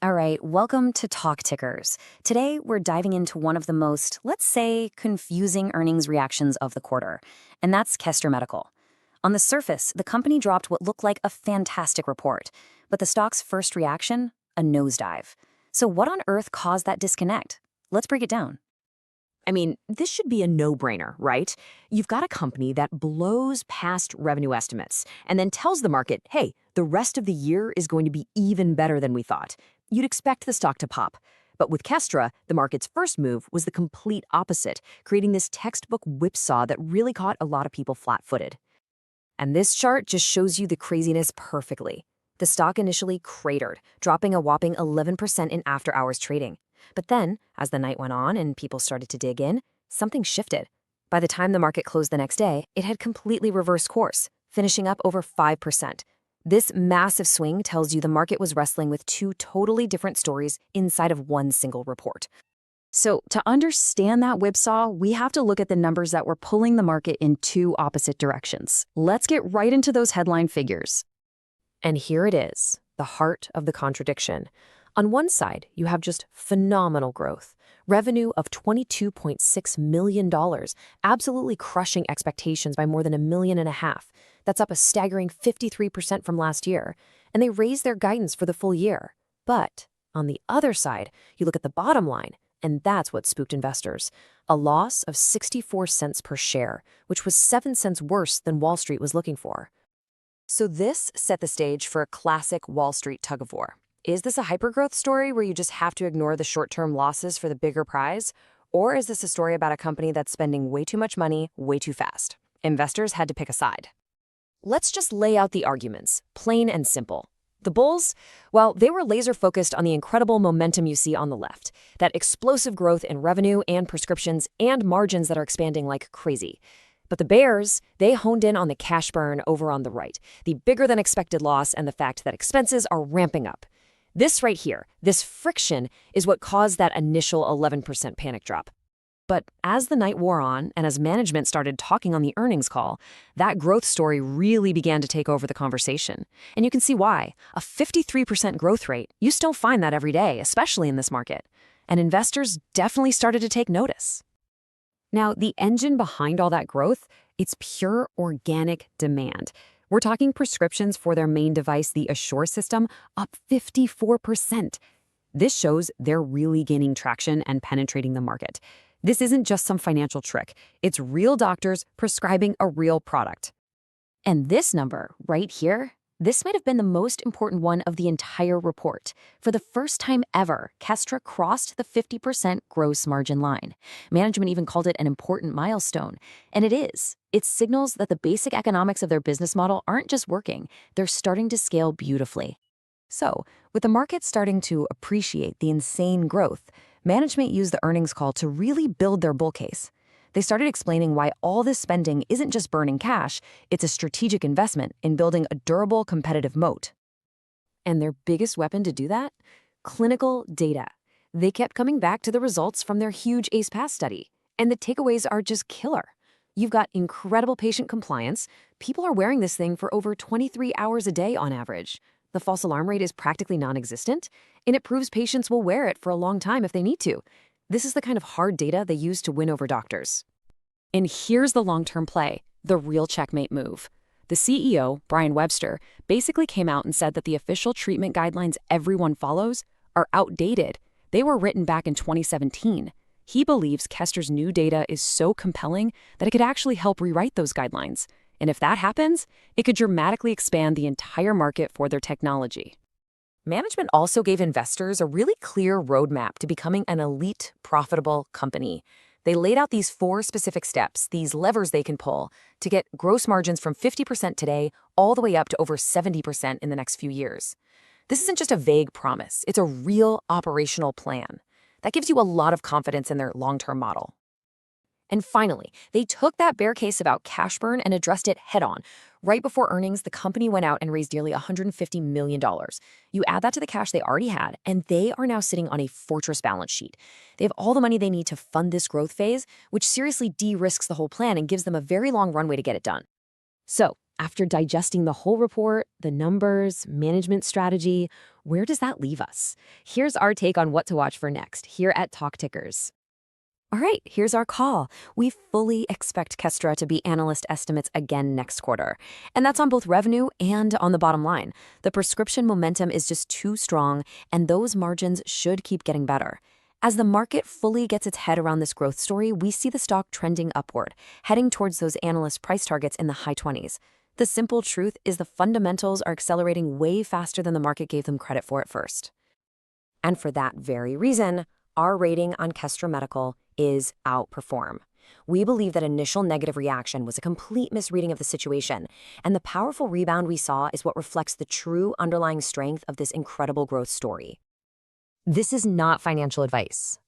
All right, welcome to Talk Tickers. Today, we're diving into one of the most, let's say, confusing earnings reactions of the quarter, and that's Kestra Medical. On the surface, the company dropped what looked like a fantastic report, but the stock's first reaction? A nosedive. So what on earth caused that disconnect? Let's break it down. This should be a no-brainer, right? You've got a company that blows past revenue estimates and then tells the market, hey, the rest of the year is going to be even better than we thought. You'd expect the stock to pop. But with Kestra, the market's first move was the complete opposite, creating this textbook whipsaw that really caught a lot of people flat-footed. And this chart just shows you the craziness perfectly. The stock initially cratered, dropping a whopping 11% in after-hours trading. But then, as the night went on and people started to dig in, something shifted. By the time the market closed the next day, it had completely reversed course, finishing up over 5%. This massive swing tells you the market was wrestling with two totally different stories inside of one single report. So, to understand that whipsaw, we have to look at the numbers that were pulling the market in two opposite directions. Let's get right into those headline figures. And here it is, the heart of the contradiction. On one side, you have just phenomenal growth. Revenue of $22.6 million, absolutely crushing expectations by more than $1.5 million. That's up a staggering 53% from last year. And they raised their guidance for the full year. But on the other side, you look at the bottom line, and that's what spooked investors. A loss of 64 cents per share, which was 7 cents worse than Wall Street was looking for. So this set the stage for a classic Wall Street tug-of-war. Is this a hypergrowth story where you just have to ignore the short-term losses for the bigger prize? Or is this a story about a company that's spending way too much money, way too fast? Investors had to pick a side. Let's just lay out the arguments, plain and simple. The bulls, well, they were laser-focused on the incredible momentum you see on the left, that explosive growth in revenue and prescriptions and margins that are expanding like crazy. But the bears, they honed in on the cash burn over on the right, the bigger-than-expected loss and the fact that expenses are ramping up. This right here, this friction, is what caused that initial 11% panic drop. But as the night wore on and as management started talking on the earnings call, that growth story really began to take over the conversation. And you can see why. A 53% growth rate, you still find that every day, especially in this market. And investors definitely started to take notice. Now, the engine behind all that growth, it's pure organic demand. We're talking prescriptions for their main device, the Assure system, up 54%. This shows they're really gaining traction and penetrating the market. This isn't just some financial trick. It's real doctors prescribing a real product. And this number right here, this might have been the most important one of the entire report. For the first time ever, Kestra crossed the 50% gross margin line. Management even called it an important milestone. And it is. It signals that the basic economics of their business model aren't just working, they're starting to scale beautifully. So, with the market starting to appreciate the insane growth, management used the earnings call to really build their bull case. They started explaining why all this spending isn't just burning cash, it's a strategic investment in building a durable competitive moat. And their biggest weapon to do that? Clinical data. They kept coming back to the results from their huge ACE-PAS study, and the takeaways are just killer. You've got incredible patient compliance. People are wearing this thing for over 23 hours a day on average. The false alarm rate is practically non-existent, and it proves patients will wear it for a long time if they need to. This is the kind of hard data they use to win over doctors. And here's the long-term play, the real checkmate move. The CEO, Brian Webster, basically came out and said that the official treatment guidelines everyone follows are outdated. They were written back in 2017. He believes Kestra's new data is so compelling that it could actually help rewrite those guidelines. And if that happens, it could dramatically expand the entire market for their technology. Management also gave investors a really clear roadmap to becoming an elite, profitable company. They laid out these 4 specific steps, these levers they can pull, to get gross margins from 50% today all the way up to over 70% in the next few years. This isn't just a vague promise, it's a real operational plan. That gives you a lot of confidence in their long-term model. And finally, they took that bear case about cash burn and addressed it head-on. Right before earnings, the company went out and raised nearly $150 million. You add that to the cash they already had, and they are now sitting on a fortress balance sheet. They have all the money they need to fund this growth phase, which seriously de-risks the whole plan and gives them a very long runway to get it done. So, after digesting the whole report, the numbers, management strategy, Where does that leave us? Here's our take on what to watch for next, here at Talk Tickers. All right, here's our call. We fully expect Kestra to beat analyst estimates again next quarter. And that's on both revenue and on the bottom line. The prescription momentum is just too strong, and those margins should keep getting better. As the market fully gets its head around this growth story, we see the stock trending upward, heading towards those analyst price targets in the high 20s. The simple truth is the fundamentals are accelerating way faster than the market gave them credit for at first. And for that very reason, our rating on Kestra Medical is outperform. We believe that initial negative reaction was a complete misreading of the situation, and the powerful rebound we saw is what reflects the true underlying strength of this incredible growth story. This is not financial advice.